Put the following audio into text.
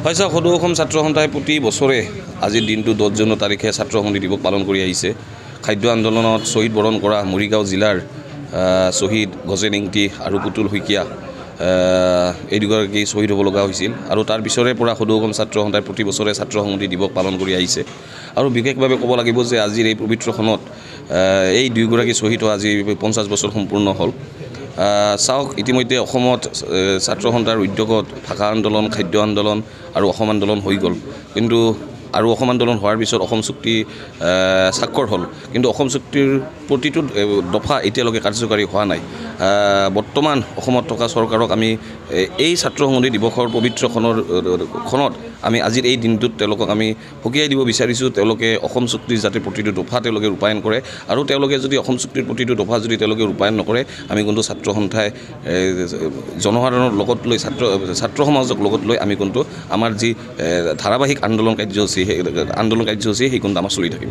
হয় চাওক, সদৌ অসম ছাত্ৰ সন্থাই প্ৰতি বছৰে আজিৰ দিনটো 10 জুন তাৰিখে ছাত্ৰ সংহতি দিৱস পালন কৰি আহিছে। খাদ্য আন্দোলনত শ্বহীদ বৰণ কৰা মৰিগাঁও জিলাৰ শ্বহীদ গজেন ইংতি আৰু পুতুল শইকীয়া এই দুগৰাকী শ্বহীদ হ'ব লগা হৈছিল আৰু তাৰ পিছৰে পৰা সদৌ অসম ছাত্ৰ সন্থাই প্ৰতি বছৰে ছাত্ৰ সংহতি দিৱস পালন কৰি আহিছে। আৰু বিশেষভাৱে ক'ব লাগিব যে আজিৰ এই পবিত্ৰখনত এই দুয়োগৰাকী শ্বহীদ আজি 50 বছৰ সম্পূৰ্ণ হ'ল। চাওক, ইতিমধ্যে অসমত ছাত্ৰ সন্থাৰ উদ্যোগত ভাষা আন্দোলন, খাদ্য আন্দোলন আৰু অসম আন্দোলন হৈ গ'ল, কিন্তু আৰু অসম আন্দোলন হোৱাৰ পিছত অসম চুক্তি স্বাক্ষৰ হ'ল, কিন্তু অসম চুক্তিৰ প্ৰতিটো দফা এতিয়ালৈকে কাৰ্যকাৰী হোৱা নাই। বৰ্তমান অসমত থকা চৰকাৰক আমি এই ছাত্ৰ সংহতি দিৱসৰ পবিত্ৰখনত আমি আজিৰ এই দিনটোত তেওঁলোকক আমি সকীয়াই দিব বিচাৰিছোঁ। তেওঁলোকে অসম চুক্তিৰ যাতে প্ৰতিটো দফা তেওঁলোকে ৰূপায়ণ কৰে, আৰু তেওঁলোকে যদি অসম চুক্তিৰ প্ৰতিটো দফা যদি তেওঁলোকে ৰূপায়ণ নকৰে, আমি কিন্তু ছাত্ৰ সন্থাই জনসাধাৰণৰ লগত লৈ ছাত্ৰ সমাজক লগত লৈ আমি কিন্তু আমাৰ যি ধাৰাবাহিক আন্দোলন কাৰ্যসূচী সেই কিন্তু আমাৰ চলি থাকিব।